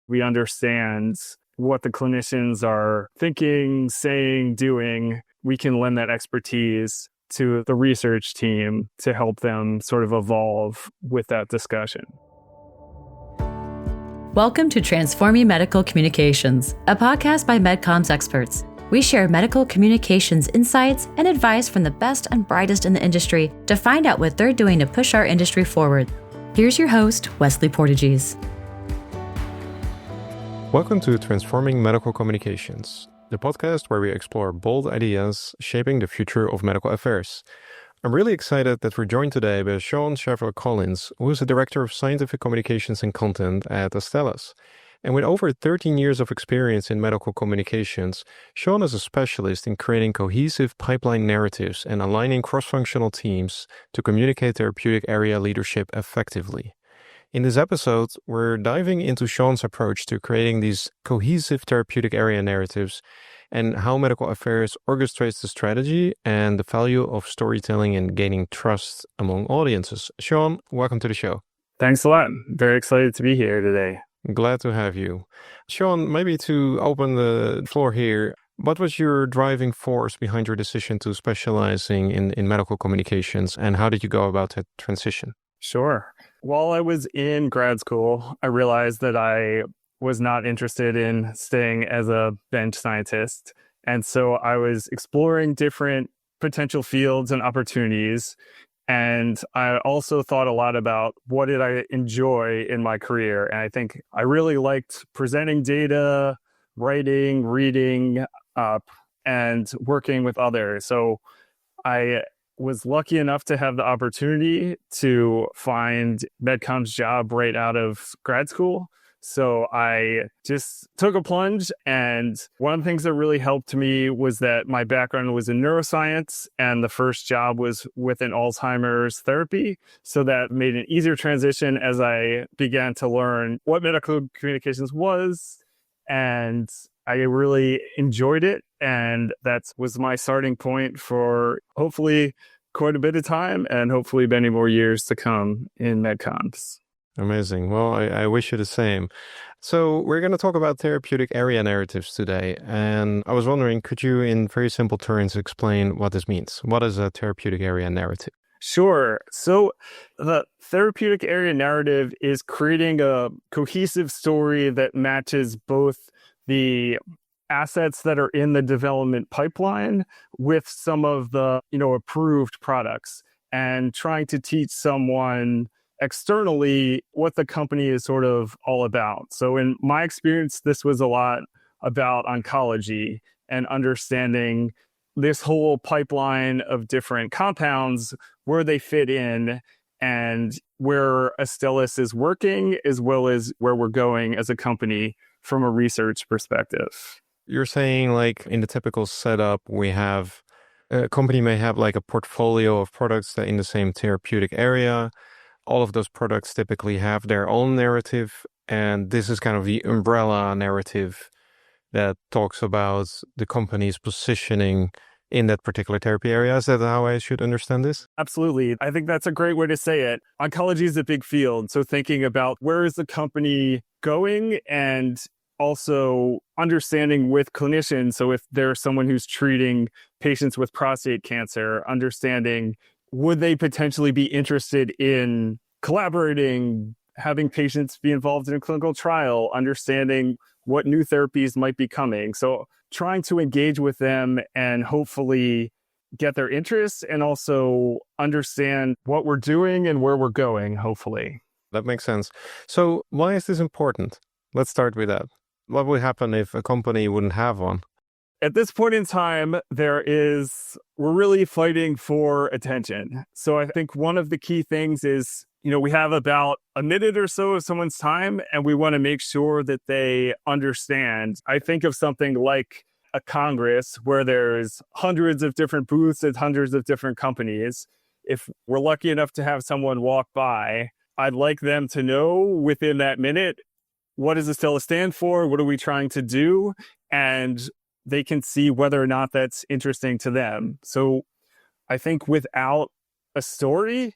we understand what the clinicians are thinking, saying, doing. We can lend that expertise to the research team to help them sort of evolve with that discussion. Welcome to Transforming Medical Communications, a podcast by MedComms experts. We share medical communications insights and advice from the best and brightest in the industry to find out what they're doing to push our industry forward. Here's your host, Wesley Portegies. Welcome to Transforming Medical Communications, the podcast where we explore bold ideas shaping the future of medical affairs. I'm really excited that we're joined today by Sean Chevrolet-Collins, who is the Director of Scientific Communications and Content at Astellas. And with over 13 years of experience in medical communications, Sean is a specialist in creating cohesive pipeline narratives and aligning cross-functional teams to communicate therapeutic area leadership effectively. In this episode, we're diving into Sean's approach to creating these cohesive therapeutic area narratives and how medical affairs orchestrates the strategy and the value of storytelling and gaining trust among audiences. Sean, welcome to the show. Thanks a lot. Very excited to be here today. Glad to have you. Sean, maybe to open the floor here, what was your driving force behind your decision to specializing in medical communications, and how did you go about that transition? Sure. While I was in grad school, I realized that I was not interested in staying as a bench scientist. And so I was exploring different potential fields and opportunities. And I also thought a lot about what did I enjoy in my career. And I think I really liked presenting data, writing, reading, and working with others. So I was lucky enough to have the opportunity to find MedComms job right out of grad school. So I just took a plunge, and one of the things that really helped me was that my background was in neuroscience, and the first job was within Alzheimer's therapy. So that made an easier transition as I began to learn what medical communications was, and I really enjoyed it. And that was my starting point for hopefully quite a bit of time and hopefully many more years to come in MedComms. Amazing. Well, I wish you the same. So we're going to talk about therapeutic area narratives today. And I was wondering, could you, in very simple terms, explain what this means? What is a therapeutic area narrative? Sure. So the therapeutic area narrative is creating a cohesive story that matches both the assets that are in the development pipeline with some of the, approved products, and trying to teach someone externally what the company is sort of all about. So in my experience, this was a lot about oncology and understanding this whole pipeline of different compounds, where they fit in, and where Astellas is working, as well as where we're going as a company from a research perspective. You're saying, like, in the typical setup, a company may have like a portfolio of products that in the same therapeutic area. All of those products typically have their own narrative, and this is kind of the umbrella narrative that talks about the company's positioning in that particular therapy area. Is that how I should understand this? Absolutely. I think that's a great way to say it. Oncology is a big field, so thinking about where is the company going, and also understanding with clinicians. So if there's someone who's treating patients with prostate cancer, understanding, would they potentially be interested in collaborating, having patients be involved in a clinical trial, understanding what new therapies might be coming. So trying to engage with them and hopefully get their interest, and also understand what we're doing and where we're going, hopefully. That makes sense. So why is this important? Let's start with that. What would happen if a company wouldn't have one? At this point in time, we're really fighting for attention. So I think one of the key things is, we have about a minute or so of someone's time, and we want to make sure that they understand. I think of something like a Congress where there's hundreds of different booths and hundreds of different companies. If we're lucky enough to have someone walk by, I'd like them to know within that minute, what does Astellas stand for? What are we trying to do? And they can see whether or not that's interesting to them. So I think without a story,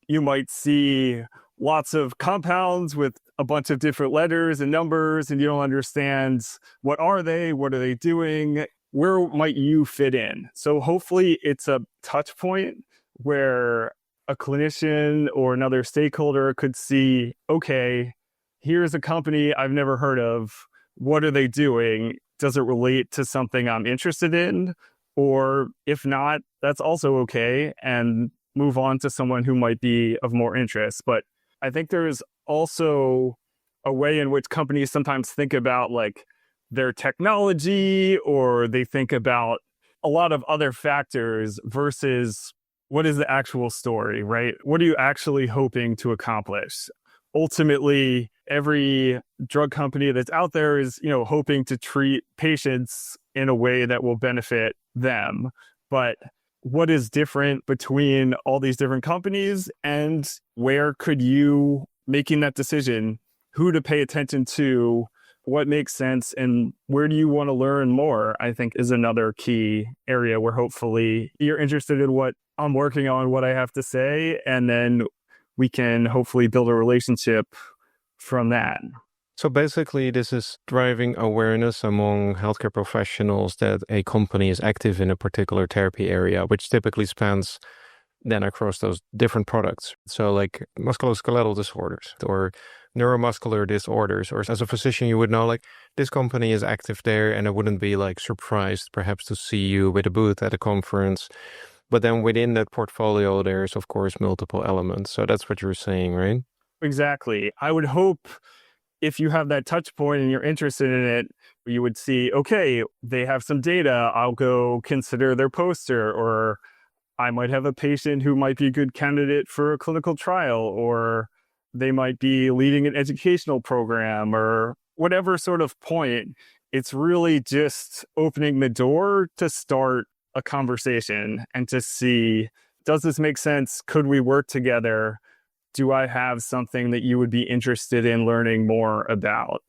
you might see lots of compounds with a bunch of different letters and numbers, and you don't understand what are they doing, where might you fit in? So hopefully it's a touch point where a clinician or another stakeholder could see, okay, here's a company I've never heard of. What are they doing? Does it relate to something I'm interested in? Or if not, that's also okay, and move on to someone who might be of more interest. But I think there's also a way in which companies sometimes think about like their technology, or they think about a lot of other factors versus what is the actual story, right? What are you actually hoping to accomplish? Ultimately, every drug company that's out there is, hoping to treat patients in a way that will benefit them. But what is different between all these different companies, and where could you, making that decision, who to pay attention to, what makes sense, and where do you want to learn more, I think is another key area where hopefully you're interested in what I'm working on, what I have to say, and then we can hopefully build a relationship from that. So basically, this is driving awareness among healthcare professionals that a company is active in a particular therapy area, which typically spans then across those different products. So like musculoskeletal disorders or neuromuscular disorders, or as a physician, you would know like this company is active there, and I wouldn't be like surprised perhaps to see you with a booth at a conference. But then within that portfolio, there's of course multiple elements. So that's what you're saying, right? Exactly. I would hope if you have that touch point and you're interested in it, you would see, okay, they have some data. I'll go consider their poster, or I might have a patient who might be a good candidate for a clinical trial, or they might be leading an educational program, or whatever sort of point. It's really just opening the door to start a conversation and to see, does this make sense? Could we work together? Do I have something that you would be interested in learning more about?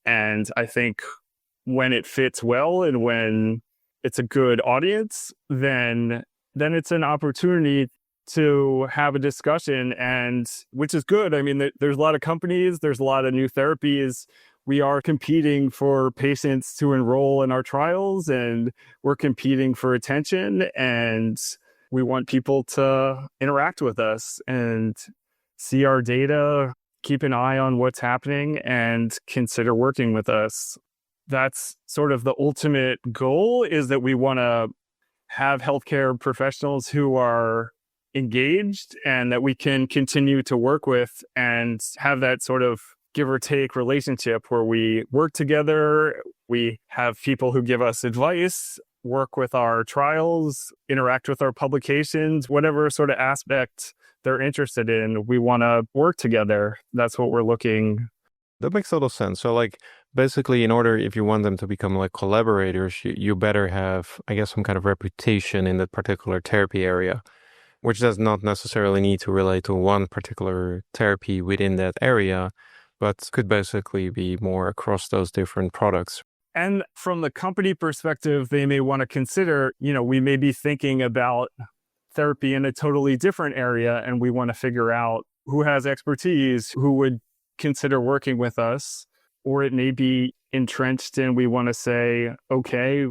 And I think when it fits well and when it's a good audience, then it's an opportunity to have a discussion, and which is good. I mean, there's a lot of companies, there's a lot of new therapies. We are competing for patients to enroll in our trials, and we're competing for attention, and we want people to interact with us and see our data, keep an eye on what's happening, and consider working with us. That's sort of the ultimate goal, is that we want to have healthcare professionals who are engaged and that we can continue to work with, and have that sort of give or take relationship where we work together. We have people who give us advice, work with our trials, interact with our publications, whatever sort of aspect they're interested in, we want to work together. That's what we're looking. That makes total sense. So like basically, in order, if you want them to become like collaborators, you better have, I guess, some kind of reputation in that particular therapy area, which does not necessarily need to relate to one particular therapy within that area, but could basically be more across those different products. And from the company perspective, they may want to consider, we may be thinking about therapy in a totally different area, and we want to figure out who has expertise, who would consider working with us. Or it may be entrenched and we want to say, okay,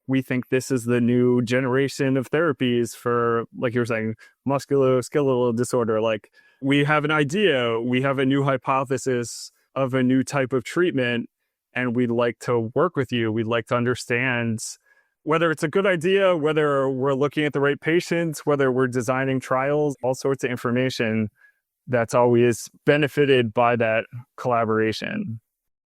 we think this is the new generation of therapies for, like you were saying, musculoskeletal disorder. Like, we have an idea, we have a new hypothesis of a new type of treatment, and we'd like to work with you. We'd like to understand whether it's a good idea, whether we're looking at the right patients, whether we're designing trials, all sorts of information that's always benefited by that collaboration.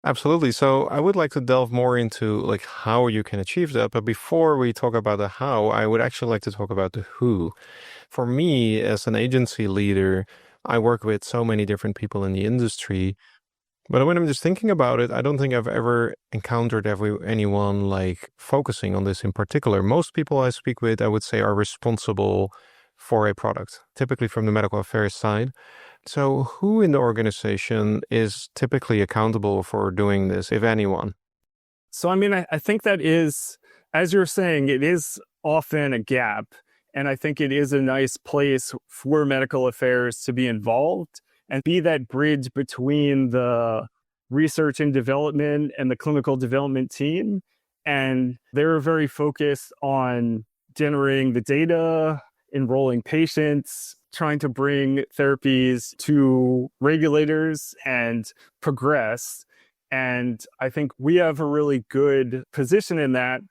Absolutely. So I would like to delve more into like how you can achieve that. But before we talk about the how, I would actually like to talk about the who. For me, as an agency leader, I work with so many different people in the industry. But when I'm just thinking about it, I don't think I've ever encountered anyone like focusing on this in particular. Most people I speak with, I would say, are responsible for a product, typically from the medical affairs side. So who in the organization is typically accountable for doing this, if anyone? So, I mean, I think that is, as you're saying, it is often a gap. And I think it is a nice place for medical affairs to be involved. and be that bridge between the research and development and the clinical development team. And they're very focused on generating the data, enrolling patients, trying to bring therapies to regulators and progress. And I think we have a really good position in that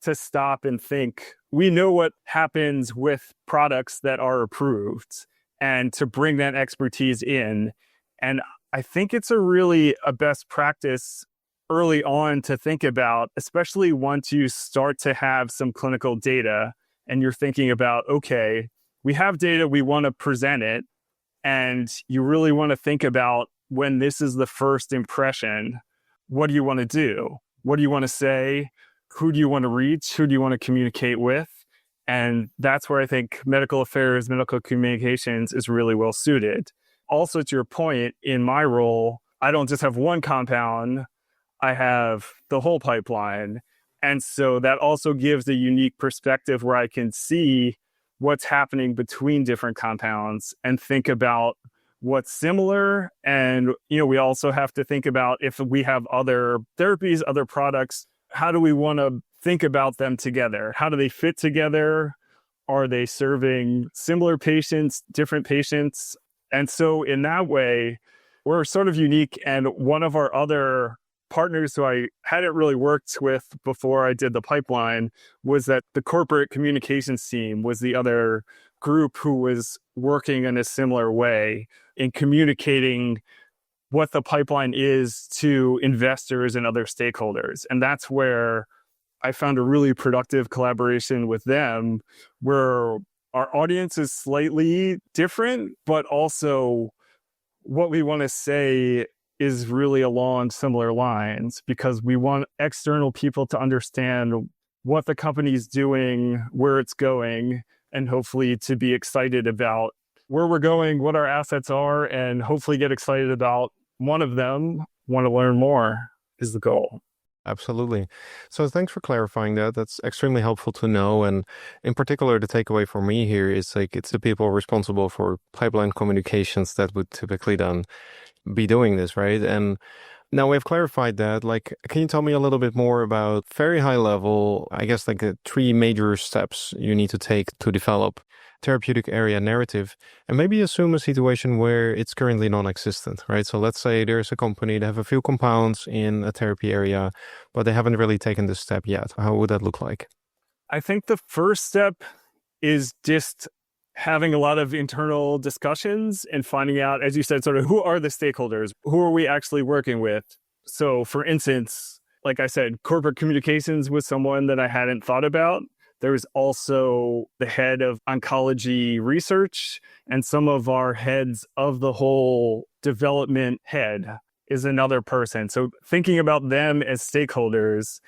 to stop and think. We know what happens with products that are approved and to bring that expertise in. And I think it's a best practice early on to think about, especially once you start to have some clinical data and you're thinking about, okay, we have data, we want to present it. And you really want to think about when this is the first impression, what do you want to do? What do you want to say? Who do you want to reach? Who do you want to communicate with? And that's where I think medical affairs, medical communications is really well suited. Also, to your point, in my role, I don't just have one compound, I have the whole pipeline. And so that also gives a unique perspective where I can see what's happening between different compounds and think about what's similar. And, we also have to think about if we have other therapies, other products, how do we want to think about them together? How do they fit together? Are they serving similar patients, different patients? And so in that way, we're sort of unique. And one of our other partners who I hadn't really worked with before I did the pipeline was that the corporate communications team was the other group who was working in a similar way in communicating what the pipeline is to investors and other stakeholders. And that's where I found a really productive collaboration with them, where our audience is slightly different, but also what we want to say is really along similar lines, because we want external people to understand what the company's doing, where it's going, and hopefully to be excited about where we're going, what our assets are, and hopefully get excited about one of them, want to learn more is the goal. Absolutely. So thanks for clarifying that. That's extremely helpful to know. And in particular, the takeaway for me here is it's the people responsible for pipeline communications that would typically then be doing this, right? And now we've clarified that. Can you tell me a little bit more about very high level, I guess, the three major steps you need to take to develop therapeutic area narrative, and maybe assume a situation where it's currently non-existent, right? So let's say there's a company that have a few compounds in a therapy area, but they haven't really taken this step yet. How would that look like? I think the first step is just having a lot of internal discussions and finding out, as you said, sort of who are the stakeholders? Who are we actually working with? So for instance, like I said, corporate communications was someone that I hadn't thought about. There was also the head of oncology research, and some of our heads of the whole development head is another person. So thinking about them as stakeholders.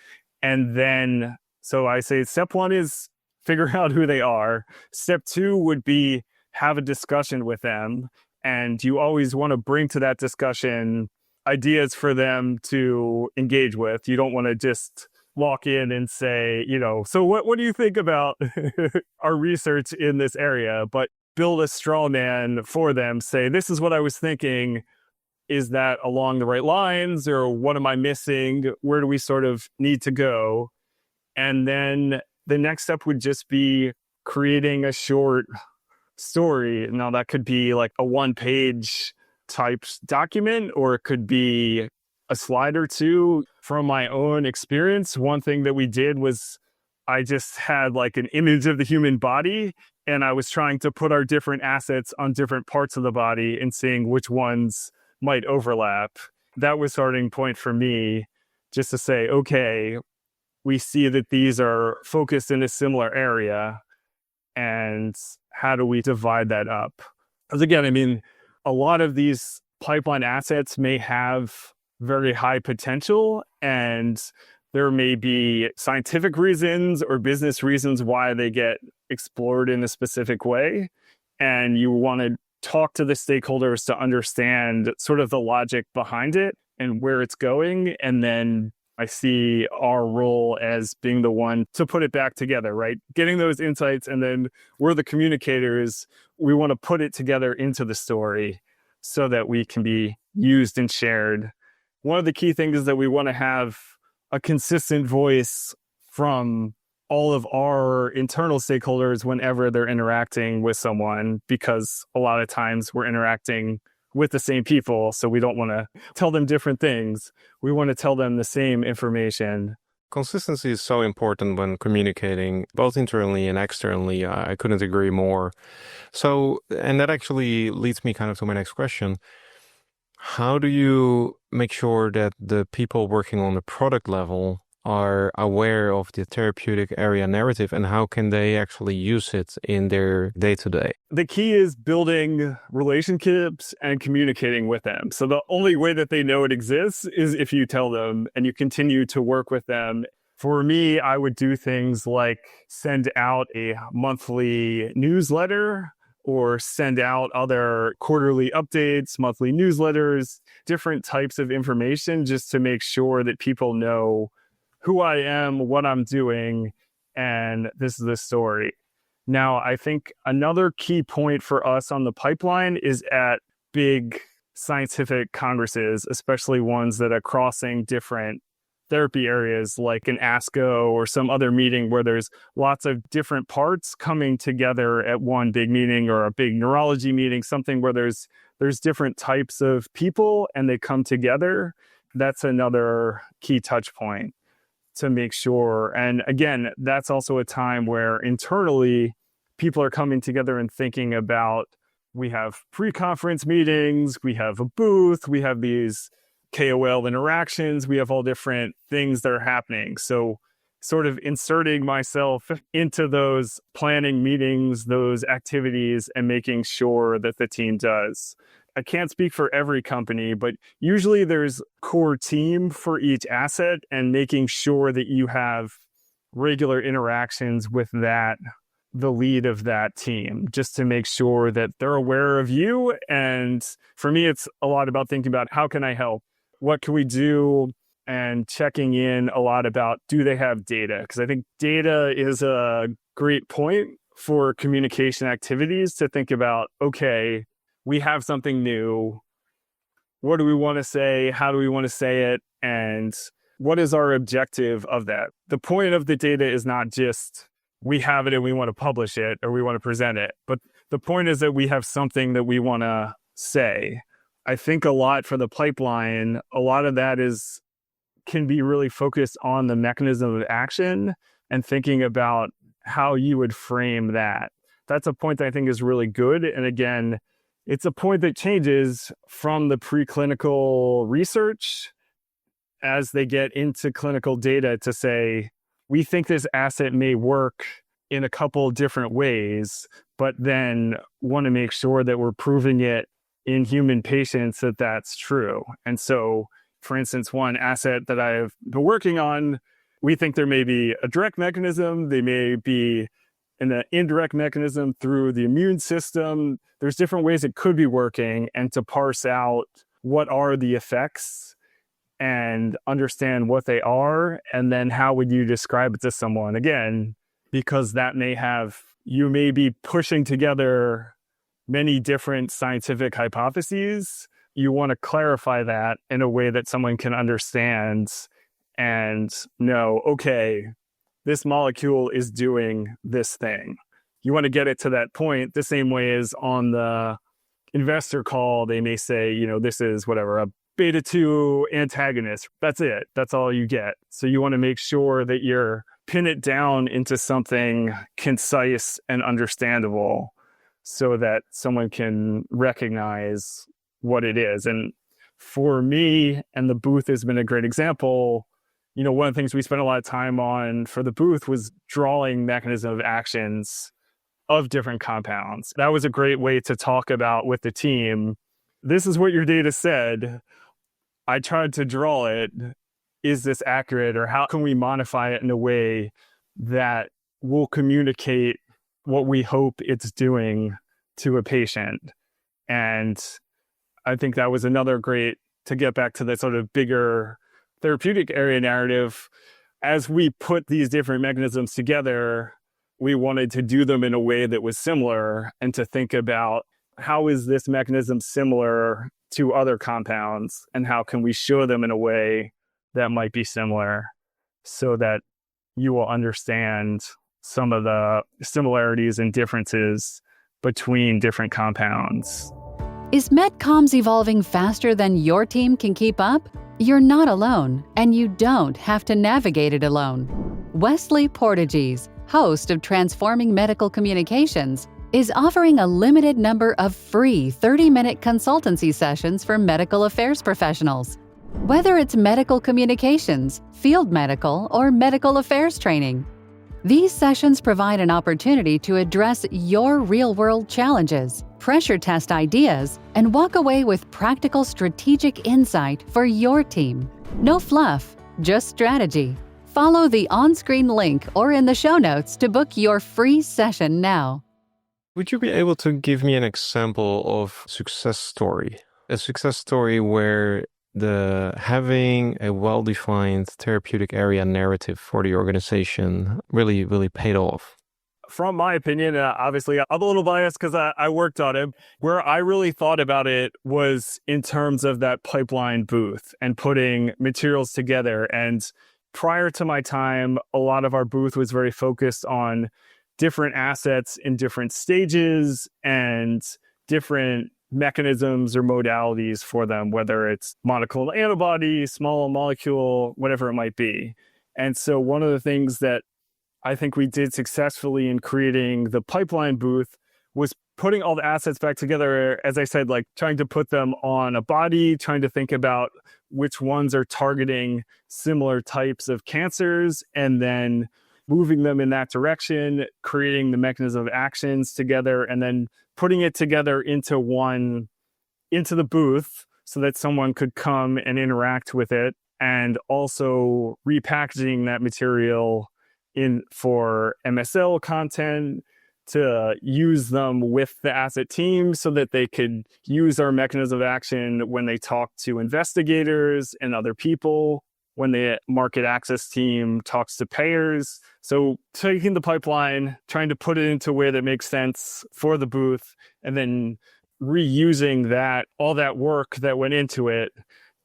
And then, so I say step one is figure out who they are. Step two would be have a discussion with them. And you always want to bring to that discussion ideas for them to engage with. You don't want to just walk in and say, so what do you think about our research in this area? But build a straw man for them. Say, this is what I was thinking. Is that along the right lines, or what am I missing? Where do we sort of need to go? And then the next step would just be creating a short story. Now that could be like a 1-page type document, or it could be a slide or two. From my own experience, one thing that we did was I just had like an image of the human body, and I was trying to put our different assets on different parts of the body and seeing which ones might overlap. That was starting point for me, just to say, okay, we see that these are focused in a similar area, and how do we divide that up? Because again, a lot of these pipeline assets may have very high potential, and there may be scientific reasons or business reasons why they get explored in a specific way. And you want to talk to the stakeholders to understand sort of the logic behind it and where it's going. And then I see our role as being the one to put it back together, right? Getting those insights, and then we're the communicators. We want to put it together into the story. so that we can be used and shared. One of the key things is that we want to have a consistent voice from all of our internal stakeholders whenever they're interacting with someone, because a lot of times we're interacting with the same people. So we don't want to tell them different things. We want to tell them the same information. Consistency is so important when communicating, both internally and externally. I couldn't agree more. So, and that actually leads me kind of to my next question. How do you make sure that the people working on the product level are aware of the therapeutic area narrative, and how can they actually use it in their day-to-day? The key is building relationships and communicating with them. So the only way that they know it exists is if you tell them and you continue to work with them. For me, I would do things like send out a monthly newsletter or send out other quarterly updates, monthly newsletters, different types of information, just to make sure that people know who I am, what I'm doing, and this is the story. Now, I think another key point for us on the pipeline is at big scientific congresses, especially ones that are crossing different therapy areas like an ASCO or some other meeting where there's lots of different parts coming together at one big meeting, or a big neurology meeting, something where there's different types of people and they come together. That's another key touch point to make sure. And again, that's also a time where internally people are coming together and thinking about, we have pre-conference meetings, we have a booth, we have these KOL interactions, we have all different things that are happening. So sort of inserting myself into those planning meetings, those activities, and making sure that the team does. I can't speak for every company, but usually there's core team for each asset, and making sure that you have regular interactions with the lead of that team, just to make sure that they're aware of you. And for me, it's a lot about thinking about, how can I help? What can we do? And checking in a lot about, do they have data? Because I think data is a great point for communication activities to think about, okay, we have something new. What do we want to say? How do we want to say it? And what is our objective of that? The point of the data is not just we have it and we want to publish it or we want to present it, but the point is that we have something that we want to say. I think a lot for the pipeline, a lot of that can be really focused on the mechanism of action and thinking about how you would frame that. That's a point that I think is really good. And again, it's a point that changes from the preclinical research as they get into clinical data to say, we think this asset may work in a couple different ways, but then want to make sure that we're proving it in human patients that that's true. And so, for instance, one asset that I've been working on, we think there may be a direct mechanism, they may be an indirect mechanism through the immune system. There's different ways it could be working, and to parse out what are the effects and understand what they are, and then how would you describe it to someone? Again, because you may be pushing together many different scientific hypotheses. You want to clarify that in a way that someone can understand and know, okay, this molecule is doing this thing. You want to get it to that point the same way as on the investor call, they may say, this is whatever, a beta-2 antagonist. That's it. That's all you get. So you want to make sure that you're pin it down into something concise and understandable so that someone can recognize what it is. And for me, and the booth has been a great example, one of the things we spent a lot of time on for the booth was drawing mechanism of actions of different compounds. That was a great way to talk about with the team, this is what your data said. I tried to draw it. Is this accurate? Or how can we modify it in a way that will communicate what we hope it's doing to a patient? And I think that was another great, to get back to the sort of bigger therapeutic area narrative. As we put these different mechanisms together, we wanted to do them in a way that was similar, and to think about how is this mechanism similar to other compounds, and how can we show them in a way that might be similar so that you will understand some of the similarities and differences between different compounds. Is MedComms evolving faster than your team can keep up? You're not alone, and you don't have to navigate it alone. Wesley Portegies, host of Transforming Medical Communications, is offering a limited number of free 30-minute consultancy sessions for medical affairs professionals. Whether it's medical communications, field medical, or medical affairs training, these sessions provide an opportunity to address your real-world challenges, pressure test ideas, and walk away with practical strategic insight for your team. No fluff, just strategy. Follow the on-screen link or in the show notes to book your free session now. Would you be able to give me an example of success story? A success story where having a well-defined therapeutic area narrative for the organization really, really paid off. From my opinion, obviously I'm a little biased because I worked on it. Where I really thought about it was in terms of that pipeline booth and putting materials together. And prior to my time, a lot of our booth was very focused on different assets in different stages and different mechanisms or modalities for them, whether it's monoclonal antibody, small molecule, whatever it might be. And so one of the things that I think we did successfully in creating the pipeline booth was putting all the assets back together, as I said, like trying to put them on a body, trying to think about which ones are targeting similar types of cancers, and then moving them in that direction, creating the mechanism of actions together, and then putting it together into the booth so that someone could come and interact with it, and also repackaging that material in for MSL content to use them with the asset team so that they could use our mechanism of action when they talk to investigators and other people, when the market access team talks to payers. So taking the pipeline, trying to put it into a way that makes sense for the booth, and then reusing that, all that work that went into it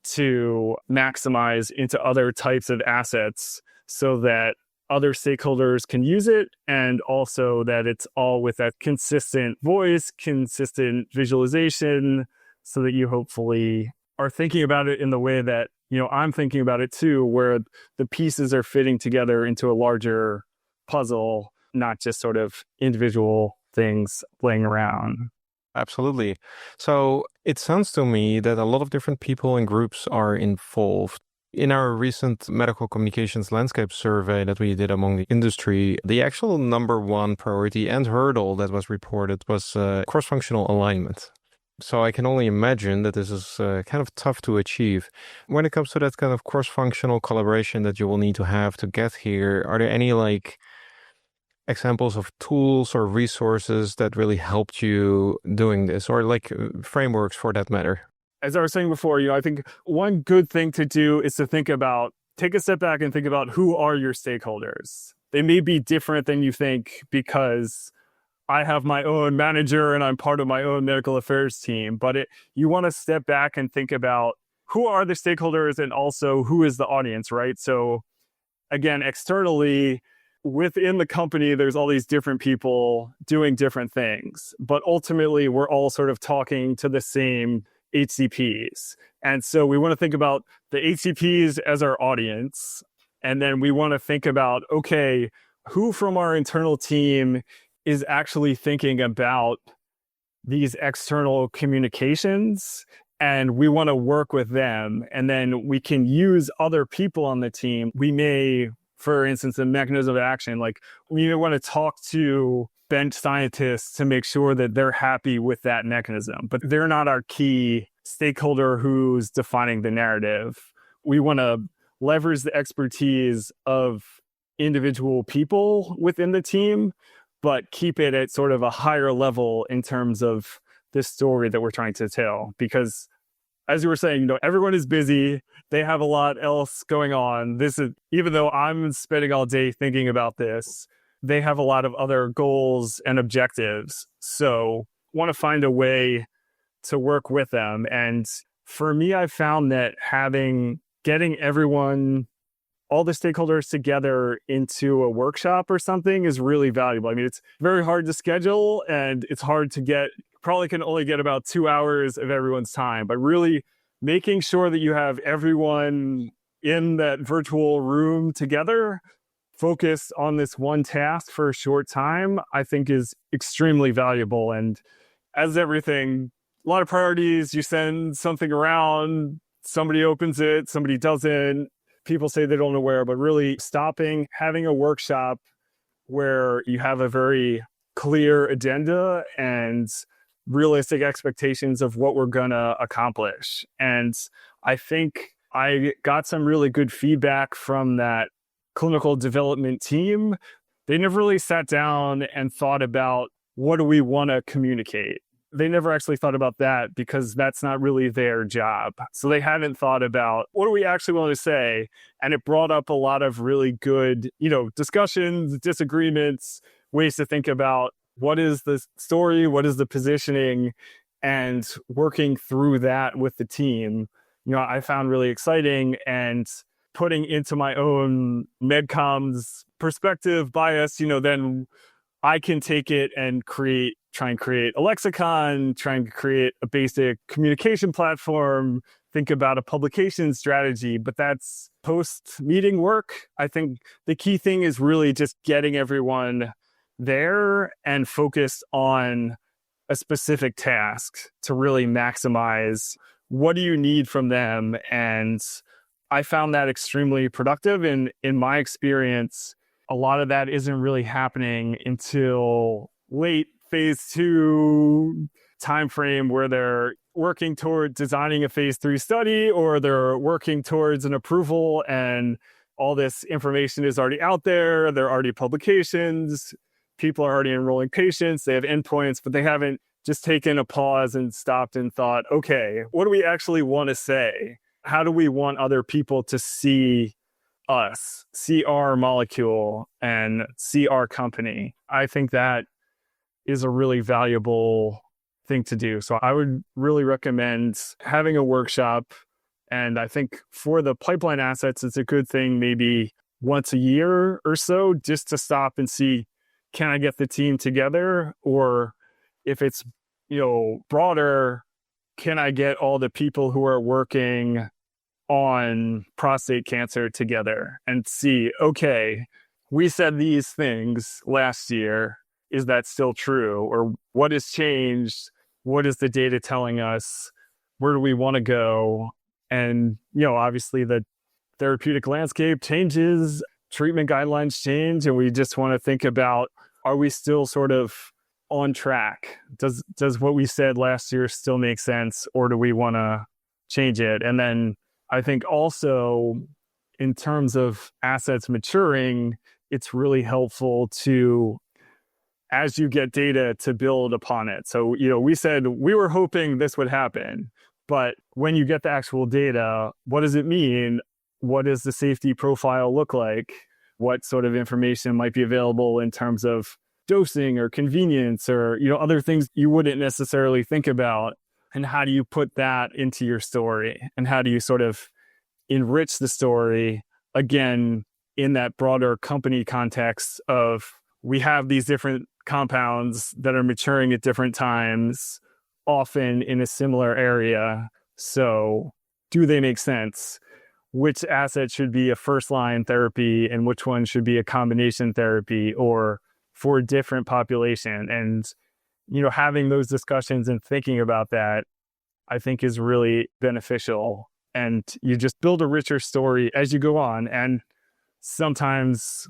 to maximize into other types of assets so that other stakeholders can use it, and also that it's all with that consistent voice, consistent visualization, so that you hopefully are thinking about it in the way that, I'm thinking about it too, where the pieces are fitting together into a larger puzzle, not just sort of individual things laying around. Absolutely. So it sounds to me that a lot of different people and groups are involved. In our recent medical communications landscape survey that we did among the industry, the actual number one priority and hurdle that was reported was cross-functional alignment. So I can only imagine that this is kind of tough to achieve. When it comes to that kind of cross-functional collaboration that you will need to have to get here, are there any examples of tools or resources that really helped you doing this, or frameworks for that matter? As I was saying before, I think one good thing to do is to take a step back and think about who are your stakeholders. They may be different than you think because I have my own manager and I'm part of my own medical affairs team, but you want to step back and think about who are the stakeholders and also who is the audience, right? So again, externally, within the company, there's all these different people doing different things, but ultimately we're all sort of talking to the same HCPs. And so we want to think about the HCPs as our audience. And then we want to think about, okay, who from our internal team is actually thinking about these external communications, and we want to work with them. And then we can use other people on the team. We may, for instance, a mechanism of action, we want to talk to bench scientists to make sure that they're happy with that mechanism, but they're not our key stakeholder who's defining the narrative. We want to leverage the expertise of individual people within the team, but keep it at sort of a higher level in terms of this story that we're trying to tell. Because as you were saying, everyone is busy. They have a lot else going on. Even though I'm spending all day thinking about this, they have a lot of other goals and objectives. So want to find a way to work with them. And for me, I found that getting everyone, all the stakeholders together into a workshop or something is really valuable. I mean, it's very hard to schedule and it's hard to get, probably can only get about 2 hours of everyone's time, but really making sure that you have everyone in that virtual room together, focused on this one task for a short time, I think is extremely valuable. And as everything, a lot of priorities, you send something around, somebody opens it, somebody doesn't, people say they don't know where, but really stopping, having a workshop where you have a very clear agenda and realistic expectations of what we're going to accomplish. And I think I got some really good feedback from that clinical development team. They never really sat down and thought about what do we want to communicate. They never actually thought about that because that's not really their job. So they hadn't thought about what do we actually want to say. And it brought up a lot of really good, discussions, disagreements, ways to think about what is the story, what is the positioning, and working through that with the team, I found really exciting, and putting into my own MedComms perspective bias, then I can take it and try and create a lexicon, trying to create a basic communication platform, think about a publication strategy, but that's post-meeting work. I think the key thing is really just getting everyone there and focused on a specific task to really maximize what do you need from them. And I found that extremely productive. And in my experience, a lot of that isn't really happening until late phase 2 timeframe, where they're working toward designing a phase 3 study, or they're working towards an approval, and all this information is already out there. There are already publications. People are already enrolling patients. They have endpoints, but they haven't just taken a pause and stopped and thought, okay, what do we actually want to say? How do we want other people to see us, see our molecule, and see our company? I think that is a really valuable thing to do. So I would really recommend having a workshop. And I think for the pipeline assets, it's a good thing maybe once a year or so, just to stop and see, can I get the team together? Or if it's, broader, can I get all the people who are working on prostate cancer together and see, okay, we said these things last year. Is that still true? Or what has changed? What is the data telling us? Where do we want to go? And, obviously the therapeutic landscape changes, treatment guidelines change, and we just want to think about, are we still sort of on track? Does what we said last year still make sense, or do we want to change it? And then I think also in terms of assets maturing, it's really helpful to, as you get data, to build upon it. So, we said we were hoping this would happen, but when you get the actual data, what does it mean? What does the safety profile look like? What sort of information might be available in terms of dosing or convenience, or, other things you wouldn't necessarily think about? And how do you put that into your story? And how do you sort of enrich the story, again, in that broader company context of, we have these different compounds that are maturing at different times, often in a similar area. So do they make sense? Which asset should be a first-line therapy and which one should be a combination therapy, or for a different population? And, having those discussions and thinking about that, I think is really beneficial. And you just build a richer story as you go on. And sometimes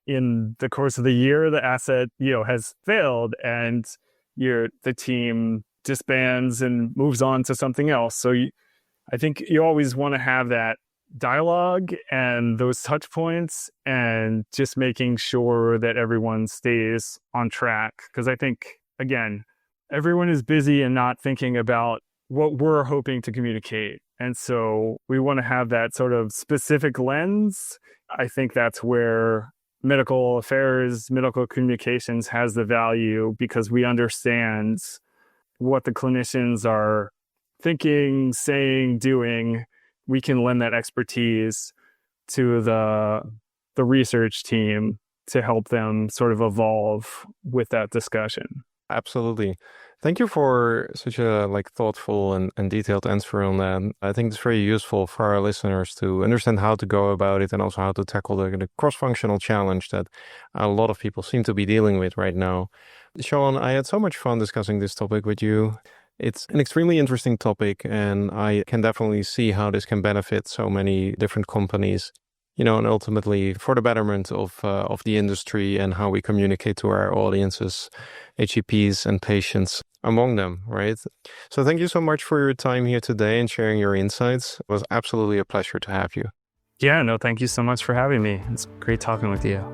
in the course of the year, the asset, has failed, and the team disbands and moves on to something else. So I think you always want to have that dialogue and those touch points, and just making sure that everyone stays on track. Because I think, again, everyone is busy and not thinking about what we're hoping to communicate. And so we want to have that sort of specific lens. I think that's where medical affairs, medical communications has the value, because we understand what the clinicians are thinking, saying, doing, we can lend that expertise to the research team to help them sort of evolve with that discussion. Absolutely. Thank you for such a thoughtful and detailed answer on that. I think it's very useful for our listeners to understand how to go about it and also how to tackle the cross-functional challenge that a lot of people seem to be dealing with right now. Sean, I had so much fun discussing this topic with you. It's an extremely interesting topic, and I can definitely see how this can benefit so many different companies, and ultimately for the betterment of the industry and how we communicate to our audiences, HCPs and patients among them, right? So thank you so much for your time here today and sharing your insights. It was absolutely a pleasure to have you. Yeah, no, thank you so much for having me. It's great talking with you.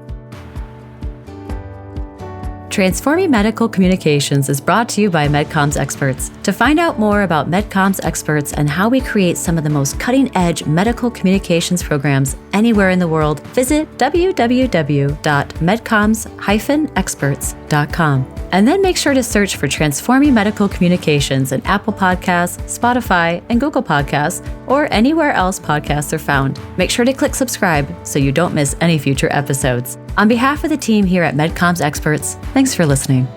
Transforming Medical Communications is brought to you by MedComms Experts. To find out more about MedComms Experts and how we create some of the most cutting-edge medical communications programs anywhere in the world, visit www.medcoms-experts.com. And then make sure to search for Transforming Medical Communications in Apple Podcasts, Spotify, and Google Podcasts, or anywhere else podcasts are found. Make sure to click subscribe so you don't miss any future episodes. On behalf of the team here at MedComms Experts, thanks for listening.